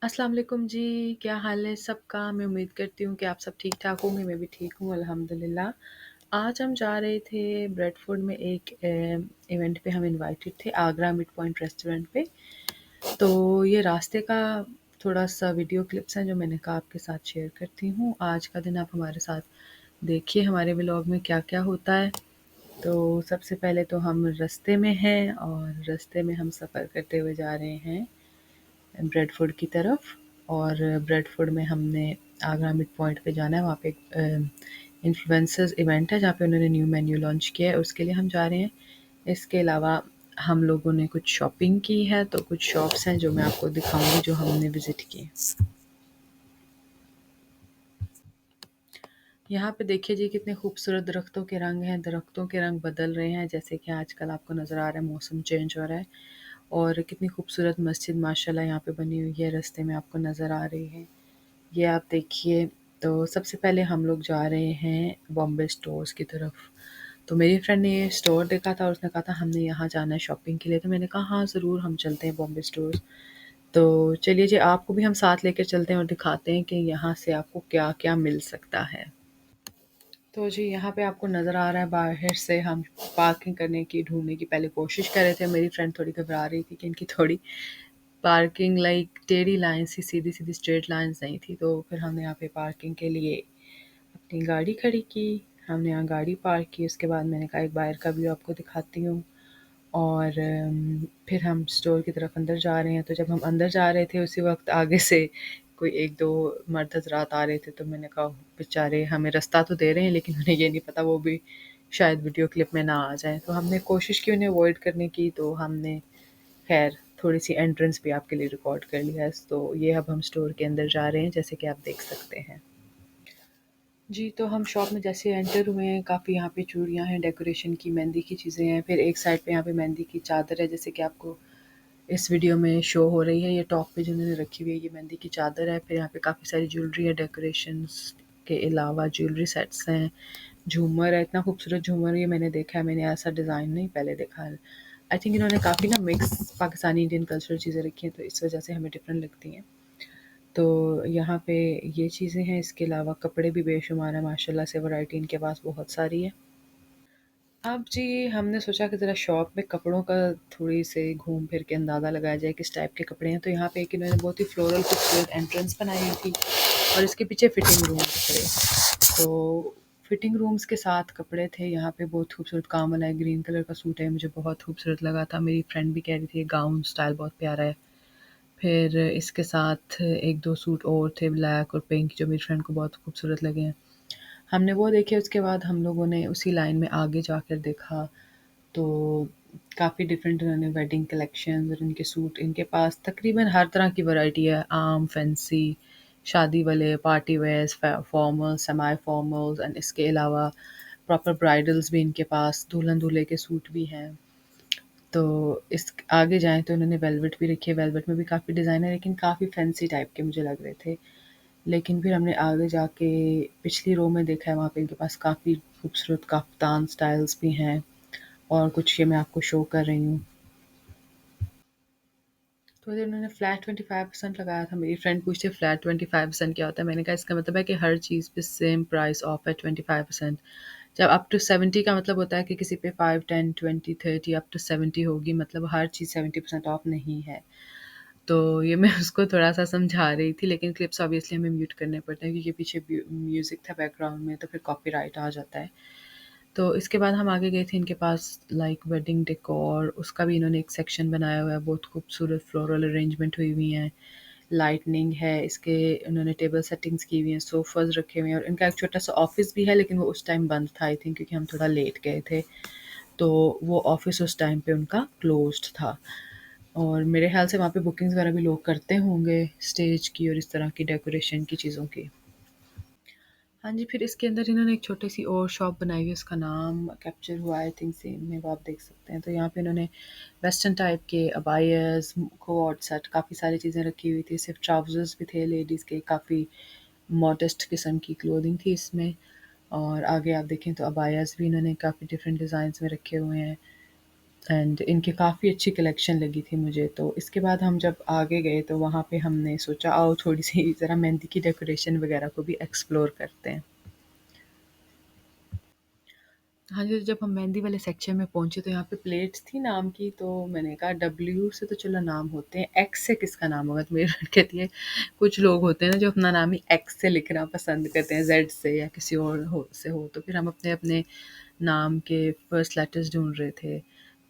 अस्सलाम वालेकुम जी, क्या हाल है सबका? मैं उम्मीद करती हूँ कि आप सब ठीक-ठाक होंगे, मैं भी ठीक हूँ अल्हम्दुलिल्लाह। आज हम जा रहे थे ब्रेडफोर्ड में एक इवेंट पे हम इनवाइटेड थे, आगरा मिड पॉइंट रेस्टोरेंट पे। तो ये रास्ते का थोड़ा-सा वीडियो क्लिप्स हैं जो मैंने कहा आपके साथ शेयर करती हूँ। आज का दिन आप हमारे साथ देखिए हमारे व्लॉग में क्या-क्या होता है। तो सबसे पहले तो हम रास्ते में हैं और रास्ते में हम सफ़र करते हुए जा रहे हैं ब्रेडफोर्ड की तरफ। और ब्रेडफोर्ड में हमने आगरा मिड पॉइंट पे जाना है, वहाँ पे एक इन्फ्लुएंसर्स इवेंट है जहाँ पे उन्होंने न्यू मेन्यू लॉन्च किया है, उसके लिए हम जा रहे हैं। इसके अलावा हम लोगों ने कुछ शॉपिंग की है, तो कुछ शॉप्स हैं जो मैं आपको दिखाऊंगी जो हमने विज़िट की। यहाँ पे देखिए जी कितने खूबसूरत दरख्तों के रंग हैं, दरख्तों के रंग बदल रहे हैं जैसे कि आजकल आपको नज़र आ रहा है मौसम चेंज हो रहा है। और कितनी खूबसूरत मस्जिद माशाल्लाह यहाँ पे बनी हुई है, रास्ते में आपको नज़र आ रही है। ये आप देखिए। तो सबसे पहले हम लोग जा रहे हैं बॉम्बे स्टोर्स की तरफ। तो मेरी फ्रेंड ने ये स्टोर देखा था और उसने कहा था हमने यहाँ जाना है शॉपिंग के लिए, तो मैंने कहा हाँ ज़रूर हम चलते हैं बॉम्बे स्टोर्स। तो चलिए जी आपको भी हम साथ लेकर चलते हैं और दिखाते हैं कि यहाँ से आपको क्या क्या मिल सकता है। तो जी यहाँ पे आपको नज़र आ रहा है बाहर से हम पार्किंग करने की ढूंढने की पहले कोशिश कर रहे थे। मेरी फ्रेंड थोड़ी घबरा रही थी कि इनकी थोड़ी पार्किंग लाइक टेढ़ी लाइन्स थी, सीधी-सीधी स्ट्रेट लाइन्स नहीं थी। तो फिर हमने यहाँ पे पार्किंग के लिए अपनी गाड़ी खड़ी की। हमने यहाँ गाड़ी पार्क की, उसके बाद मैंने कहा एक बाहर का व्यू आपको दिखाती हूँ। और फिर हम स्टोर की तरफ अंदर जा रहे हैं। तो जब हम अंदर जा रहे थे उसी वक़्त आगे से कोई 1-2 मर्द हज़रात आ रहे थे, तो मैंने कहा बेचारे हमें रास्ता तो दे रहे हैं लेकिन उन्हें ये नहीं पता वो भी शायद वीडियो क्लिप में ना आ जाएँ। तो हमने कोशिश की उन्हें अवॉइड करने की, तो हमने खैर थोड़ी-सी एंट्रेंस भी आपके लिए रिकॉर्ड कर लिया है। तो ये अब हम स्टोर के अंदर जा रहे हैं जैसे कि आप देख सकते हैं। जी, तो हम शॉप में जैसे एंटर हुए हैं, काफ़ी यहाँ पे चूड़ियाँ हैं, डेकोरेशन की, मेहंदी की चीज़ें हैं। फिर एक साइड पे यहाँ पे मेहंदी की चादर है जैसे कि आपको इस वीडियो में शो हो रही है। ये टॉप पे जिन्होंने रखी हुई है ये मेहंदी की चादर है। फिर यहाँ पे काफ़ी सारी ज्वेलरी है, डेकोरेशंस के अलावा ज्वेलरी सेट्स हैं, झूमर है, इतना खूबसूरत झूमर ये मैंने देखा है, मैंने ऐसा डिज़ाइन नहीं पहले देखा है। आई थिंक इन्होंने काफ़ी ना मिक्स पाकिस्तानी इंडियन कल्चरल चीज़ें रखी हैं तो इस वजह से हमें डिफरेंट लगती हैं। तो यहाँ पे ये चीज़ें हैं, इसके अलावा कपड़े भी बेशुमार हैं माशाल्लाह से, वैरायटी इनके पास बहुत सारी है। अब जी हमने सोचा कि ज़रा शॉप में कपड़ों का थोड़ी से घूम फिर के अंदाज़ा लगाया जाए किस टाइप के कपड़े हैं। तो यहाँ पे एक इन्होंने बहुत ही फ्लोरल खूबसूरत एंट्रेंस बनाई हुई थी और इसके पीछे फिटिंग रूम कपड़े। तो फिटिंग रूम्स के साथ कपड़े थे। यहाँ पे बहुत खूबसूरत काम वाला है, ग्रीन कलर का सूट है, मुझे बहुत खूबसूरत लगा था। मेरी फ्रेंड भी कह रही थी गाउन स्टाइल बहुत प्यारा है। फिर इसके साथ 1-2 सूट और थे ब्लैक और पिंक जो मेरी फ्रेंड को बहुत खूबसूरत लगे हैं। हमने वो देखे, उसके बाद हम लोगों ने उसी लाइन में आगे जाकर देखा तो काफ़ी डिफरेंट इन्होंने वेडिंग कलेक्शंस और इनके सूट, इनके पास तकरीबन हर तरह की वैरायटी है, आम, फैंसी, शादी वाले, party wears, formal, semi formals and इसके अलावा प्रॉपर ब्राइडल्स भी इनके पास, दुल्हन-दूल्हे के सूट भी हैं। तो इस आगे जाएँ तो इन्होंने वेलवेट भी रखी है, वेलवेट में भी काफ़ी डिज़ाइन है लेकिन काफ़ी फैंसी टाइप के मुझे लग रहे थे। लेकिन फिर हमने आगे जाके पिछली रो में देखा है, वहाँ पे इनके पास काफ़ी खूबसूरत कफ्तान स्टाइल्स भी हैं और कुछ ये मैं आपको शो कर रही हूँ। तो इधर उन्होंने फ्लैट 25% लगाया था। मेरी फ्रेंड पूछती है फ्लैट 25% क्या होता है? मैंने कहा इसका मतलब है कि हर चीज़ पे सेम प्राइस ऑफ है 25%। जब अप टू 70 का मतलब होता है कि किसी पे 5, 10, 20, 30 अप टू 70 होगी, मतलब हर चीज़ 70% ऑफ नहीं है। तो ये मैं उसको थोड़ा-सा समझा रही थी लेकिन क्लिप्स ऑब्वियसली हमें म्यूट करने पड़ते हैं क्योंकि पीछे म्यूज़िक था बैकग्राउंड में तो फिर कॉपीराइट आ जाता है। तो इसके बाद हम आगे गए थे इनके पास लाइक वेडिंग डेकोर, उसका भी इन्होंने एक सेक्शन बनाया हुआ है, बहुत खूबसूरत फ्लोरल अरेंजमेंट हुई हुई हैं, लाइटनिंग है, इसके उन्होंने टेबल सेटिंग्स की हुई हैं, सोफ़ाज़ रखे हुए हैं और इनका एक छोटा-सा ऑफ़िस भी है लेकिन वो उस टाइम बंद था आई थिंक क्योंकि हम थोड़ा लेट गए थे। तो वो ऑफ़िस उस टाइम पे उनका क्लोज़्ड था और मेरे ख़्याल से वहाँ पे बुकिंग्स वगैरह भी लोग करते होंगे स्टेज की और इस तरह की डेकोरेशन की चीज़ों की। हाँ जी, फिर इसके अंदर इन्होंने एक छोटी-सी और शॉप बनाई हुई है, उसका नाम कैप्चर हुआ है आई थिंक सीन में, वो आप देख सकते हैं। तो यहाँ पे इन्होंने वेस्टर्न टाइप के अबायाज़, कोट सेट, काफ़ी सारी चीज़ें रखी हुई थी। सिर्फ़ ट्राउज़र्स भी थे लेडीज़ के, काफ़ी मॉडेस्ट किस्म की क्लोथिंग थी इसमें। और आगे आप देखें तो अबायाज़ भी इन्होंने काफ़ी डिफ़रेंट डिज़ाइन्स में रखे हुए हैं। एंड इनकी काफ़ी अच्छी कलेक्शन लगी थी मुझे। तो इसके बाद हम जब आगे गए तो वहाँ पे हमने सोचा आओ थोड़ी-सी ज़रा मेहंदी की डेकोरेशन वगैरह को भी एक्सप्लोर करते हैं। हाँ जी, तो जब हम मेहंदी वाले सेक्शन में पहुँचे तो यहाँ पे प्लेट्स थी नाम की, तो मैंने कहा डब्ल्यू से तो चलो नाम होते हैं, एक्स से किसका नाम होगा? तो मेरी फ्रेंड कहती है कुछ लोग होते हैं ना जो अपना नाम ही एक्स से लिखना पसंद करते हैं, ज़ेड से या किसी और से हो। तो फिर हम अपने-अपने नाम के फर्स्ट लेटर्स ढूँढ रहे थे।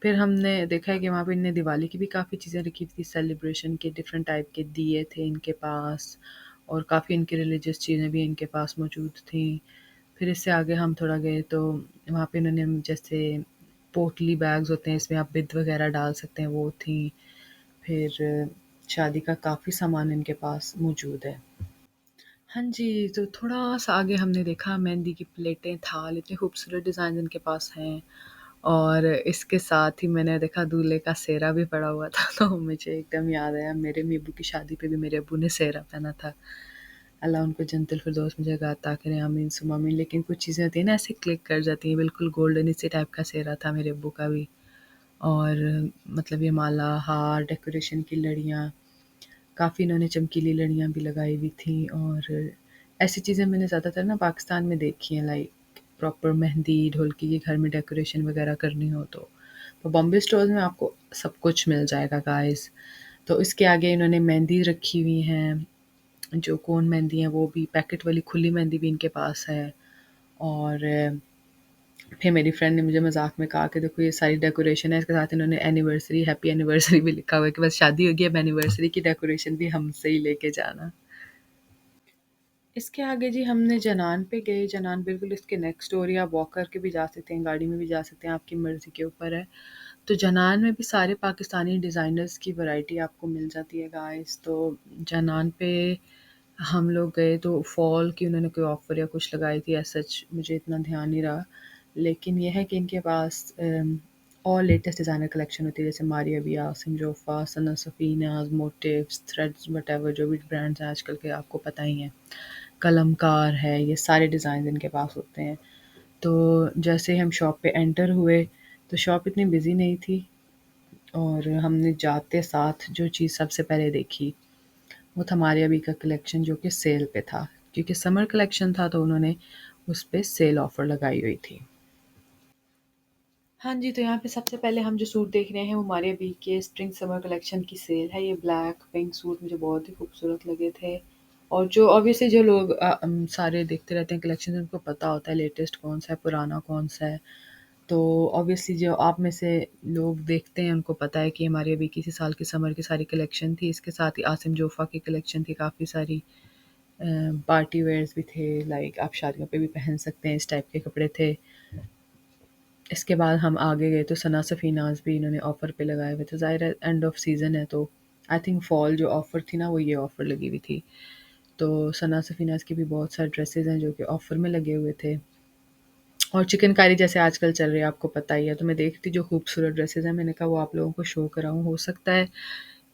फिर हमने देखा है कि वहाँ पे इनने दिवाली की भी काफ़ी चीज़ें रखी थी, सेलिब्रेशन के डिफरेंट टाइप के दिए थे इनके पास और काफ़ी इनकी रिलीजियस चीज़ें भी इनके पास मौजूद थी। फिर इससे आगे हम थोड़ा गए तो वहाँ पे इन्होंने जैसे पोटली बैग्स होते हैं, इसमें आप बिद वगैरह डाल सकते हैं, वो थी। फिर शादी का काफ़ी सामान इनके पास मौजूद है। हाँ जी, तो थोड़ा-सा आगे हमने देखा मेहंदी की प्लेटें, थाल, इतने खूबसूरत डिज़ाइन इनके पास हैं और इसके साथ ही मैंने देखा दूल्हे का सेहरा भी पड़ा हुआ था, तो मुझे एकदम याद आया मेरे अम्मी अब्बू की शादी पे भी मेरे अब्बू ने सेहरा पहना था। अल्लाह उनको जन्नतुल फ़िरदौस में जगह अता करे, आमीन सुम्मा आमीन। लेकिन कुछ चीज़ें होती हैं ना ऐसे क्लिक कर जाती हैं, बिल्कुल गोल्डन इसी टाइप का सेहरा था मेरे अब्बू का भी और मतलब ये माला, हार, डेकोरेशन की लड़ियाँ काफ़ी इन्होंने चमकीली लड़ियाँ भी लगाई हुई थी और ऐसी चीज़ें मैंने ज़्यादातर ना पाकिस्तान में देखी हैं लाइक प्रॉपर मेहंदी, ढोलकी की घर में डेकोरेशन वगैरह करनी हो तो। तो बॉम्बे स्टोर्स में आपको सब कुछ मिल जाएगा गाइस। तो इसके आगे इन्होंने मेहंदी रखी हुई हैं, जो कोन मेहंदी है वो भी, पैकेट वाली खुली मेहंदी भी इनके पास है और फिर मेरी फ्रेंड ने मुझे मज़ाक में कहा कि देखो ये सारी डेकोरेशन है, इसके साथ इन्होंने एनिवर्सरी, हैप्पी एनिवर्सरी भी लिखा हुआ है कि बस शादी होगी अब एनिवर्सरी की डेकोरेशन भी हमसे ही लेके जाना। इसके आगे जी हमने जनान पे गए, जनान बिल्कुल इसके नेक्स्ट डोर या वॉक करके भी जा सकते हैं, गाड़ी में भी जा सकते हैं, आपकी मर्ज़ी के ऊपर है। तो जनान में भी सारे पाकिस्तानी डिज़ाइनर्स की वैरायटी आपको मिल जाती है गाइस। तो जनान पे हम लोग गए तो फॉल की उन्होंने कोई ऑफ़र या कुछ लगाई थी एज़ सच मुझे इतना ध्यान नहीं रहा। लेकिन ये है कि इनके पास और लेटेस्ट डिज़ाइनर कलेक्शन होती है जैसे मारिया बिया, आसिम जोफ़ा, सना सफ़ीनाज़, मोटिव्स, थ्रेड्स व्हाटएवर जो भी ब्रांड्स हैं आजकल के आपको पता ही हैं। कलमकार है, ये सारे डिज़ाइन्स इनके पास होते हैं। तो जैसे हम शॉप पे एंटर हुए, तो शॉप इतनी बिज़ी नहीं थी और हमने जाते साथ जो चीज़ सबसे पहले देखी, वो था मारिया बी का कलेक्शन जो कि सेल पे था। क्योंकि समर कलेक्शन था तो उन्होंने उस पे सेल ऑफ़र लगाई हुई थी। हाँ जी, तो यहाँ पे सबसे पहले हम जो सूट देख रहे हैं वो मारिया बी के स्प्रिंग समर कलेक्शन की सेल है। ये ब्लैक पिंक सूट मुझे बहुत ही खूबसूरत लगे थे और जो ऑब्वियसली जो लोग सारे देखते रहते हैं कलेक्शन उनको पता होता है लेटेस्ट कौन-सा है, पुराना कौन-सा है। तो ऑब्वियसली जो आप में से लोग देखते हैं उनको पता है कि हमारी अभी किसी साल की समर की सारी कलेक्शन थी। इसके साथ ही आसिम जोफ़ा की कलेक्शन थी काफ़ी सारी अ, पार्टी वेयर्स भी थे लाइक आप शादियों पे भी पहन सकते हैं इस टाइप के कपड़े थे। इसके बाद हम आगे गए तो सना सफ़ीनाज़ भी इन्होंने ऑफ़र पे लगाए हुए थे। ज़ाहिर है एंड ऑफ सीज़न है तो आई थिंक फ़ॉल जो ऑफ़र थी ना वो ये ऑफ़र लगी हुई थी। तो सना सफ़ीनाज़ की भी बहुत सारे ड्रेसेज़ हैं जो कि ऑफ़र में लगे हुए थे। और चिकनकारी जैसे आजकल चल रही है आपको पता ही है, तो मैं देख रही थी जो खूबसूरत ड्रेसेज़ हैं मैंने कहा वो आप लोगों को शो कराऊँ। हो सकता है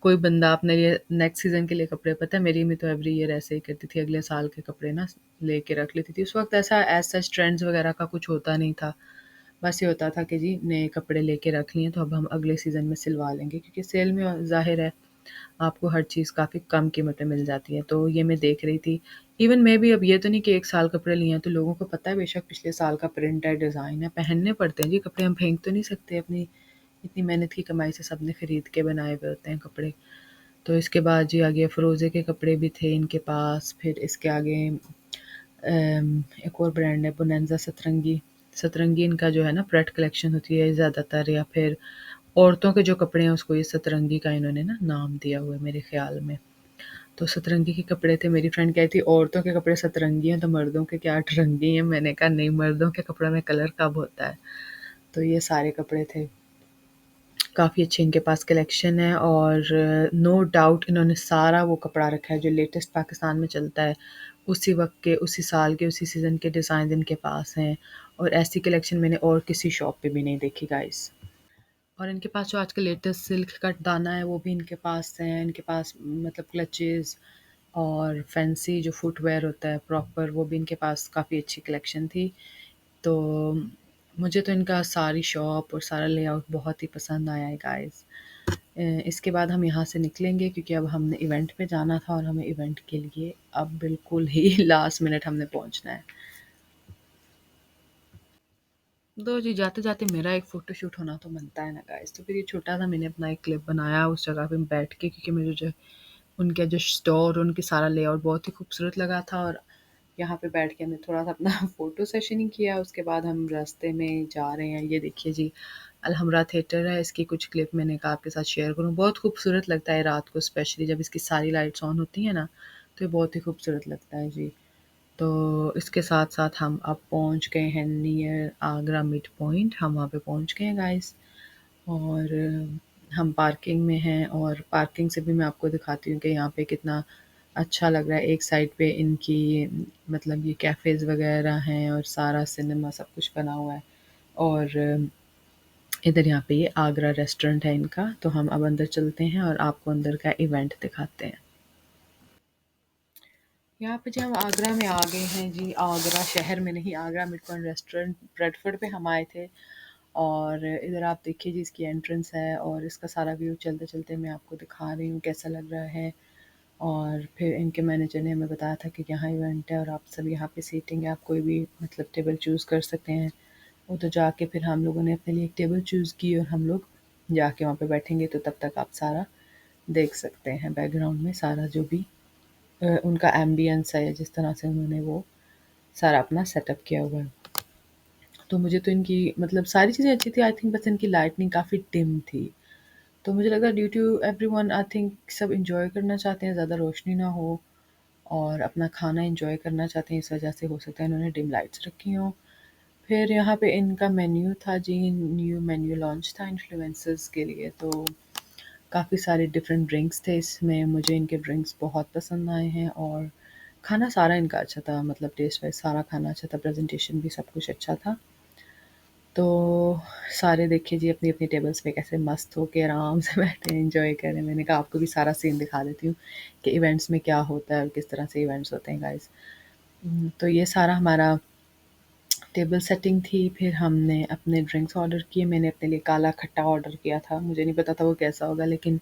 कोई बंदा अपने लिए नेक्स्ट सीज़न के लिए कपड़े पता है मेरी अम्मी तो एवरी ईयर ऐसे ही करती थी, अगले साल के कपड़े ना लेके रख लेती थी। उस वक़्त ऐसा एज़ सच ट्रेंड्स वगैरह का कुछ होता नहीं था। बस ये होता था कि जी नए कपड़े लेके रख लिए तो अब हम अगले सीज़न में सिलवा लेंगे क्योंकि सेल में ज़ाहिर है आपको हर चीज़ काफ़ी कम कीमत में मिल जाती है। तो ये मैं देख रही थी। इवन मैं भी अब ये तो नहीं कि 1 साल कपड़े लिए हैं तो लोगों को पता है बेशक पिछले साल का प्रिंट है, डिज़ाइन है, पहनने पड़ते हैं जी कपड़े हम फेंक तो नहीं सकते अपनी इतनी मेहनत की कमाई से सबने खरीद के बनाए हुए होते हैं कपड़े। तो इसके बाद जी आगे अफ़रोज़े के कपड़े भी थे इनके पास, फिर इसके आगे एक और ब्रांड है बोनांज़ा सतरंगी। सतरंगी इनका जो है ना प्रेट कलेक्शन होती है ज़्यादातर या फिर औरतों के जो कपड़े हैं उसको ये सतरंगी का इन्होंने ना नाम दिया हुआ है मेरे ख़्याल में। तो सतरंगी के कपड़े थे, मेरी फ्रेंड कहती औरतों के कपड़े सतरंगी हैं तो मर्दों के क्या अठरंगी हैं? मैंने कहा नहीं मर्दों के कपड़ों में कलर कब होता है? तो ये सारे कपड़े थे। काफ़ी अच्छी इनके पास कलेक्शन है और नो डाउट इन्होंने सारा वो कपड़ा रखा है जो लेटेस्ट पाकिस्तान में चलता है। उसी वक़्त के, उसी साल के, उसी सीज़न के डिज़ाइन इनके पास हैं और ऐसी कलेक्शन मैंने और किसी शॉप पे भी नहीं देखी गाइज़। और इनके पास जो आजकल लेटेस्ट सिल्क कट दाना है वो भी इनके पास है। इनके पास मतलब क्लचेज़ और फैंसी जो फुटवियर होता है प्रॉपर वो भी इनके पास काफ़ी अच्छी कलेक्शन थी। तो मुझे तो इनका सारी शॉप और सारा लेआउट बहुत ही पसंद आया है गाइस। इसके बाद हम यहाँ से निकलेंगे क्योंकि अब हमने इवेंट पे जाना था और हमें इवेंट के लिए अब बिल्कुल ही लास्ट मिनट हमने पहुँचना है। तो जी जाते-जाते मेरा एक फ़ोटोशूट होना तो बनता है ना गाइस, तो फिर ये छोटा-सा मैंने अपना एक क्लिप बनाया उस जगह पे बैठ के, क्योंकि मुझे जो उनका जो स्टोर, उनकी सारा लेआउट बहुत ही खूबसूरत लगा था और यहाँ पे बैठ के हमने थोड़ा-सा अपना फ़ोटो सेशन किया। उसके बाद हम रास्ते में जा रहे हैं। ये देखिए जी, अलहमरा थिएटर है, इसकी कुछ क्लिप मैंने कहा आपके साथ शेयर करूँ। बहुत खूबसूरत लगता है रात को, स्पेशली जब इसकी सारी लाइट्स ऑन होती हैं ना, तो ये बहुत ही खूबसूरत लगता है जी। तो इसके साथ-साथ हम अब पहुँच गए हैं नियर आगरा मिड पॉइंट, हम वहाँ पे पहुँच गए हैं गाइस। और हम पार्किंग में हैं और पार्किंग से भी मैं आपको दिखाती हूँ कि यहाँ पे कितना अच्छा लग रहा है। एक साइड पे इनकी मतलब ये कैफ़ेज़ वग़ैरह हैं और सारा सिनेमा सब कुछ बना हुआ है। और इधर यहाँ पे ये आगरा रेस्टोरेंट है इनका, तो हम अब अंदर चलते हैं और आपको अंदर का इवेंट दिखाते हैं। यहाँ पे जी हम आगरा में आ गए हैं जी, आगरा शहर में नहीं, आगरा मिडपॉइंट रेस्टोरेंट ब्रेडफोर्ड पे हम आए थे। और इधर आप देखिए जी, इसकी एंट्रेंस है और इसका सारा व्यू चलते-चलते मैं आपको दिखा रही हूँ कैसा लग रहा है। और फिर इनके मैनेजर ने हमें बताया था कि यहाँ इवेंट है और आप सब यहाँ पे सीटिंग है, आप कोई भी मतलब टेबल चूज़ कर सकते हैं। वो तो जाके फिर हम लोगों ने अपने लिए एक टेबल चूज़ की और हम लोग जाके वहाँ पे बैठेंगे, तो तब तक आप सारा देख सकते हैं बैकग्राउंड में सारा जो भी उनका एम्बियंस है, जिस तरह से उन्होंने वो सारा अपना सेटअप किया हुआ है। तो मुझे तो इनकी मतलब सारी चीज़ें अच्छी थी, आई थिंक बस इनकी लाइटनिंग काफ़ी डिम थी। तो मुझे लगा due to everyone, I think सब एन्जॉय करना चाहते हैं, ज़्यादा रोशनी ना हो और अपना खाना एन्जॉय करना चाहते हैं, इस वजह से हो सकता है इन्होंने डिम लाइट्स रखी हों। फिर यहाँ पे इनका मेन्यू था जी, न्यू मेन्यू लॉन्च था इन्फ्लुएंसर्स के लिए, तो काफ़ी सारे डिफरेंट ड्रिंक्स थे इसमें। मुझे इनके ड्रिंक्स बहुत पसंद आए हैं और खाना सारा इनका अच्छा था, मतलब टेस्ट वाइज़ सारा खाना अच्छा था, प्रेज़ेंटेशन भी सब कुछ अच्छा था। तो सारे देखिए जी अपनी-अपनी टेबल्स पे कैसे मस्त होके आराम से बैठे हैं, एन्जॉय कर रहे हैं। मैंने कहा आपको भी सारा सीन दिखा देती हूँ कि इवेंट्स में क्या होता है और किस तरह से इवेंट्स होते हैं गाइज़। तो ये सारा हमारा टेबल सेटिंग थी, फिर हमने अपने ड्रिंक्स ऑर्डर किए। मैंने अपने लिए काला खट्टा ऑर्डर किया था, मुझे नहीं पता था वो कैसा होगा, लेकिन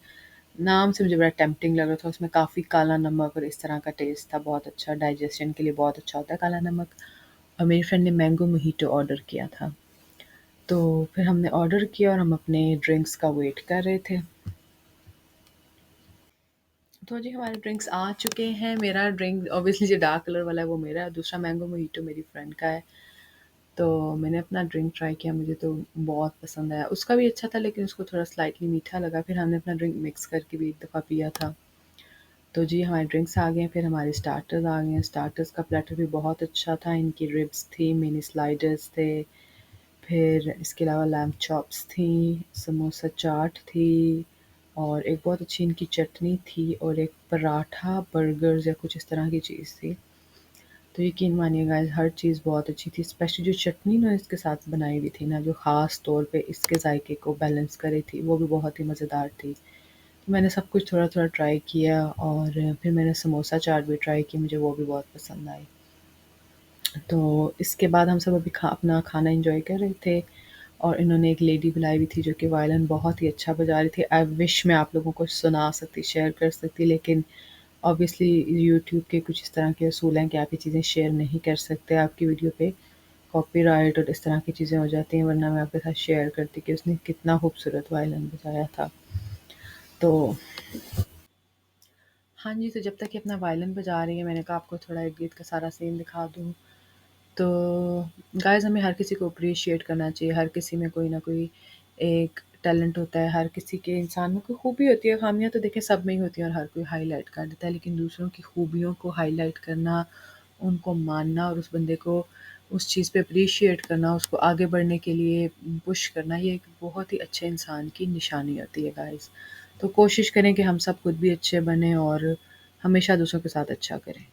नाम से मुझे बड़ा टेम्प्टिंग लग रहा था। उसमें काफ़ी काला नमक और इस तरह का टेस्ट था, बहुत अच्छा, डाइजेशन के लिए बहुत अच्छा होता है काला नमक। और मेरी फ्रेंड ने मैंगो मोहितो ऑर्डर किया था। तो फिर हमने ऑर्डर किया और हम अपने ड्रिंक्स का वेट कर रहे थे। तो जी हमारे ड्रिंक्स आ चुके हैं। मेरा ड्रिंक ऑब्वियसली जो डार्क कलर वाला है वो मेरा है, दूसरा मैंगो मोहितो मेरी फ्रेंड का है। तो मैंने अपना ड्रिंक ट्राई किया, मुझे तो बहुत पसंद आया। उसका भी अच्छा था लेकिन उसको थोड़ा स्लाइटली मीठा लगा। फिर हमने अपना ड्रिंक मिक्स करके भी एक दफ़ा पिया था। तो जी हमारे ड्रिंक्स आ गए हैं, फिर हमारे स्टार्टर्स आ गए हैं। स्टार्टर्स का प्लेटर भी बहुत अच्छा था। इनकी रिब्स थी, मिनी स्लाइडर्स थे, फिर इसके अलावा लैम्ब चॉप्स थी, समोसा चाट थी और एक बहुत अच्छी इनकी चटनी थी और एक पराठा बर्गर्स या कुछ इस तरह की चीज़ थी। तो यकीन मानिए गाइस, हर चीज़ बहुत अच्छी थी, स्पेशली जो चटनी ना इसके साथ बनाई हुई थी ना, जो ख़ास तौर पे इसके जायके को बैलेंस कर रही थी, वो भी बहुत ही मज़ेदार थी। तो मैंने सब कुछ थोड़ा-थोड़ा ट्राई किया और फिर मैंने समोसा चाट भी ट्राई की, मुझे वो भी बहुत पसंद आई। तो इसके बाद हम सब अभी अपना खाना एंजॉय कर रहे थे और इन्होंने एक लेडी बुलाई हुई थी जो कि वायलिन बहुत ही अच्छा बजा रही थी। आई विश मैं आप लोगों को सुना सकती, शेयर कर सकती, लेकिन ऑब्वियसली यूट्यूब के कुछ इस तरह के असूल हैं कि आप ये चीज़ें शेयर नहीं कर सकते। आपकी वीडियो पे कॉपीराइट और इस तरह की चीज़ें हो जाती हैं, वरना मैं आपके साथ शेयर करती कि उसने कितना खूबसूरत वायलिन बजाया था। तो हाँ जी, तो जब तक ये अपना वायलिन बजा रही है, मैंने कहा आपको थोड़ा एक गीत का सारा सीन दिखा दूँ। तो गाइज़ हमें हर किसी को अप्रिशिएट करना चाहिए, हर किसी में कोई ना कोई एक टैलेंट होता है, हर किसी के इंसान में कोई खूबी होती है, ख़ामियाँ तो देखिए सब में ही होती हैं और हर कोई हाइलाइट कर देता है, लेकिन दूसरों की खूबियों को हाइलाइट करना, उनको मानना और उस बंदे को उस चीज़ पे अप्रिशिएट करना, उसको आगे बढ़ने के लिए पुश करना, ये एक बहुत ही अच्छे इंसान की निशानी होती है गाइज़। तो कोशिश करें कि हम सब खुद भी अच्छे बनें और हमेशा दूसरों के साथ अच्छा करें।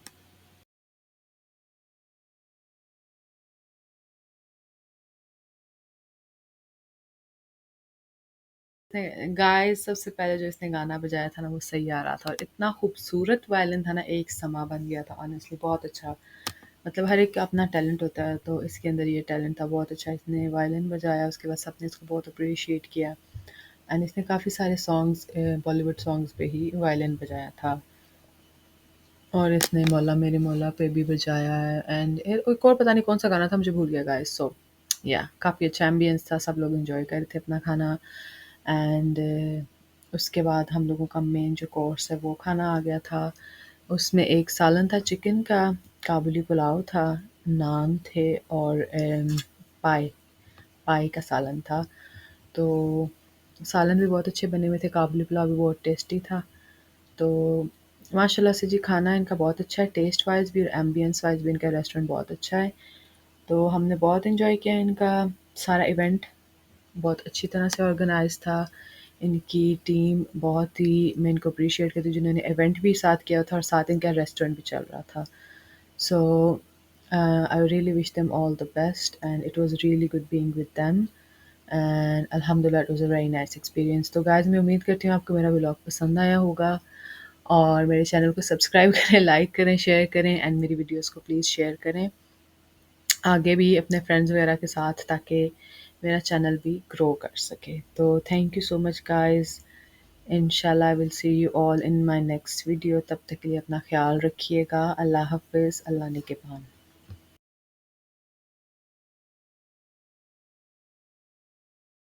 गाइस सबसे पहले जो इसने गाना बजाया था ना वो सैयारा था और इतना खूबसूरत वायलिन था ना, एक समा बन गया था, ऑनेस्टली बहुत अच्छा। मतलब हर एक का अपना टैलेंट होता है, तो इसके अंदर ये टैलेंट था बहुत अच्छा। इसने वायलिन बजाया, उसके बाद सबने इसको बहुत अप्रिशिएट किया एंड इसने काफ़ी सारे सॉन्ग्स बॉलीवुड सॉन्ग्स पे ही वायलिन बजाया था। और इसने मौला मेरे मौला पे भी बजाया है एंड एक और पता नहीं कौन सा गाना था, मुझे भूल गया गाइस। सो या काफ़ी अच्छा एम्बियंस था, सब लोग एंजॉय कर रहे थे अपना खाना एंड उसके बाद हम लोगों का मेन जो कोर्स है वो खाना आ गया था। उसमें एक सालन था चिकन का, काबुली पुलाव था, नान थे और पाई पाई का सालन था। तो सालन भी बहुत अच्छे बने हुए थे, काबुली पुलाव भी बहुत टेस्टी था। तो माशाल्लाह से जी खाना इनका बहुत अच्छा है, टेस्ट वाइज़ भी और एम्बियंस वाइज़ भी इनका रेस्टोरेंट बहुत अच्छा है। तो हमने बहुत एन्जॉय किया इनका सारा इवेंट, बहुत अच्छी तरह से ऑर्गेनाइज़ था। इनकी टीम बहुत ही, मैं इनको अप्रिशिएट करती हूँ जिन्होंने इवेंट भी साथ किया था और साथ इनका रेस्टोरेंट भी चल रहा था। So I really wish them all the best and it was really good being with them and अल्हम्दुलिल्लाह it was a very nice experience. तो गाइज़ मैं उम्मीद करती हूँ आपको मेरा व्लॉग पसंद आया होगा और मेरे चैनल को सब्सक्राइब करें, लाइक करें, शेयर करें एंड मेरी वीडियोस को प्लीज़ शेयर करें आगे भी अपने फ्रेंड्स वगैरह के साथ, ताकि मेरा चैनल भी ग्रो कर सके। तो thank you so much guys. इंशाल्लाह I will see you all in my next video. तब तक के लिए अपना ख्याल रखिएगा। अल्लाह हाफ़िज़। अल्लाह निगहबान।